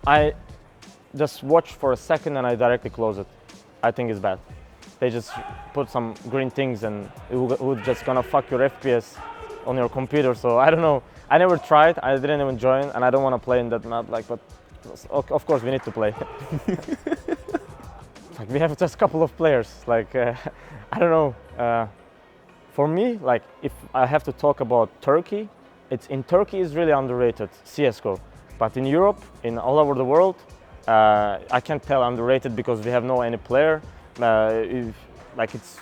I just watch for a second and I directly close it. I think it's bad. They just put some green things and it just gonna fuck your FPS on your computer. So I don't know. I never tried. I didn't even join, and I don't want to play in that map. Like, but of course we need to play. Like we have just a couple of players. Like I don't know. For me, like if I have to talk about Turkey, it's in Turkey is really underrated CSGO, but in Europe, in all over the world, I can't tell underrated because we have no any player. Like it's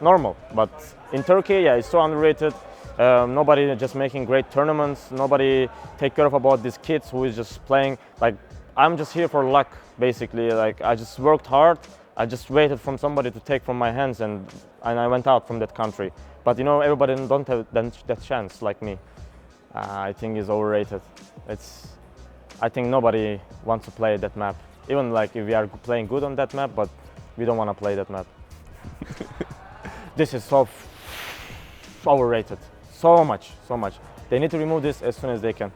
normal, but in Turkey, yeah, it's so underrated. Nobody just making great tournaments. Nobody take care of about these kids who is just playing. Like I'm just here for luck, basically. Like I just worked hard. I just waited from somebody to take from my hands, and I went out from that country. But you know, everybody don't have that chance like me. I think is overrated. I think nobody wants to play that map. Even like if we are playing good on that map, but we don't want to play that map. This is so overrated. So much. They need to remove this as soon as they can.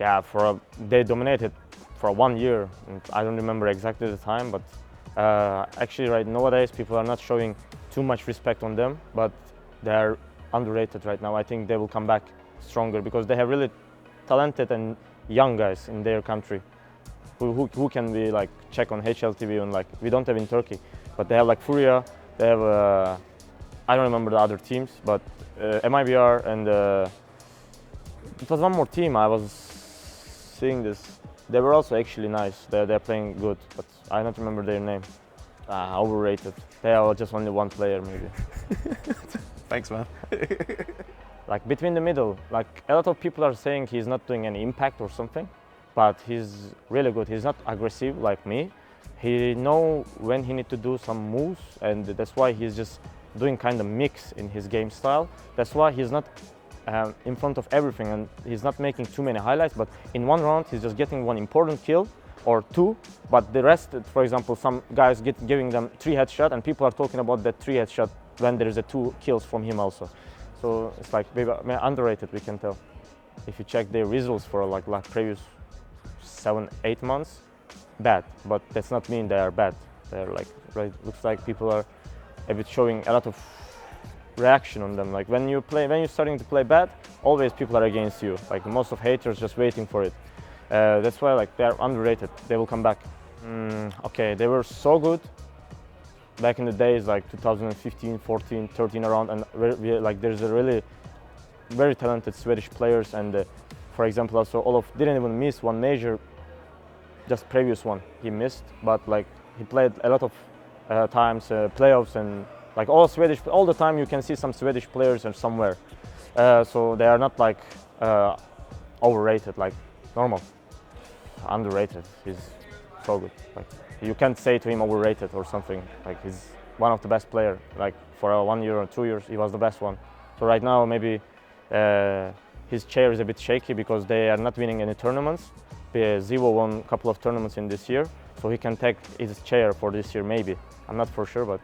Yeah, they dominated for 1 year. I don't remember exactly the time, but actually right nowadays people are not showing too much respect on them, but they are underrated right now. I think they will come back stronger because they have really talented and young guys in their country who can be like check on HLTV, and like we don't have in Turkey, but they have like Furia, they have I don't remember the other teams, but MIBR and it was one more team. I was seeing this. They were also actually nice. They're playing good, but I don't remember their name. Overrated. They are just only one player maybe. Thanks, man. Like between the middle, like a lot of people are saying he's not doing any impact or something, but he's really good. He's not aggressive like me. He know when he need to do some moves, and that's why he's just doing kind of mix in his game style. That's why he's not in front of everything, and he's not making too many highlights, but in one round he's just getting one important kill or two, but the rest, for example, some guys giving them 3 headshot, and people are talking about that 3 headshot when there is a 2 kills from him also. So it's like maybe underrated, we can tell. If you check their results for like previous 7-8 months, bad, but that's not mean they are bad. They're like, right, looks like people are a bit showing a lot of reaction on them. Like when you're starting to play bad, always people are against you. Like most of haters just waiting for it. That's why like they're underrated. They will come back. Okay, they were so good back in the days, like 2015, 14, 13 around, and like there's a really very talented Swedish players, and for example also Olof didn't even miss one major, just previous one he missed, but like he played a lot of times playoffs, and like all the time you can see some Swedish players and somewhere. So they are not like overrated, like normal. Underrated. He's so good. Like you can't say to him overrated or something. Like he's one of the best player. Like for 1 year or 2 years, he was the best one. So right now maybe his chair is a bit shaky because they are not winning any tournaments. Zivo won a couple of tournaments in this year, so he can take his chair for this year maybe. I'm not for sure, but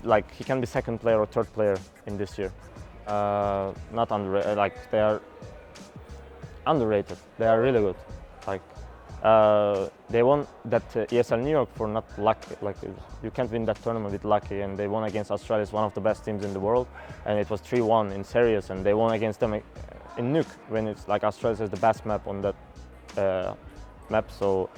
like he can be second player or third player in this year. Not underrated. Like they are underrated. They are really good. Like they won that ESL New York for not luck. Like you can't win that tournament with lucky, and they won against Australia, one of the best teams in the world, and it was 3-1 in series, and they won against them in Nuke when it's like Australia is the best map on that map. So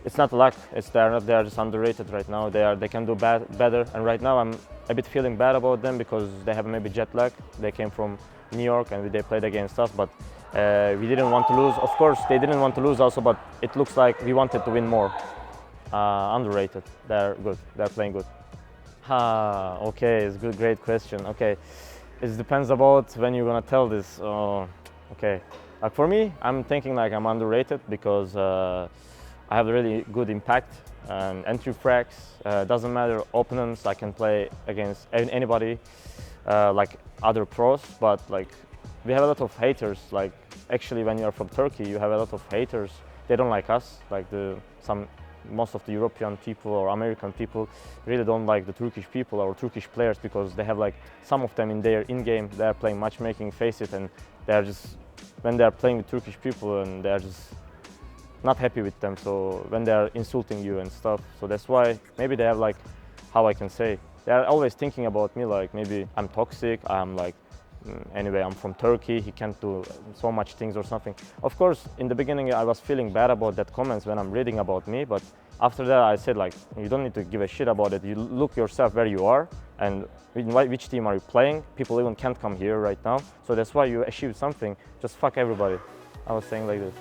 it's not luck. They are just underrated right now. They can do better, and right now I'm a bit feeling bad about them because they have maybe jet lag. They came from New York and they played against us, but we didn't want to lose. Of course, they didn't want to lose also, but it looks like we wanted to win more. Underrated. They're good. They're playing good. Okay, it's good. Great question. Okay, it depends about when you're gonna tell this. Okay, like for me, I'm thinking like I'm underrated because I have a really good impact and entry frags. Doesn't matter opponents. I can play against anybody, like other pros, but like we have a lot of haters. Like actually, when you're from Turkey, you have a lot of haters. They don't like us. Like most of the European people or American people really don't like the Turkish people or Turkish players because they have like some of them in their in-game. They are playing matchmaking, face it, and they are just when they are playing with Turkish people and they are just not happy with them. So when they are insulting you and stuff, so that's why maybe they have like, how I can say, they are always thinking about me like maybe I'm toxic, I'm like, anyway, I'm from Turkey, he can't do so much things or something. Of course, in the beginning I was feeling bad about that comments when I'm reading about me, but after that I said like, you don't need to give a shit about it. You look yourself where you are and in which team are you playing. People even can't come here right now. So that's why you achieve something. Just fuck everybody. I was saying like this.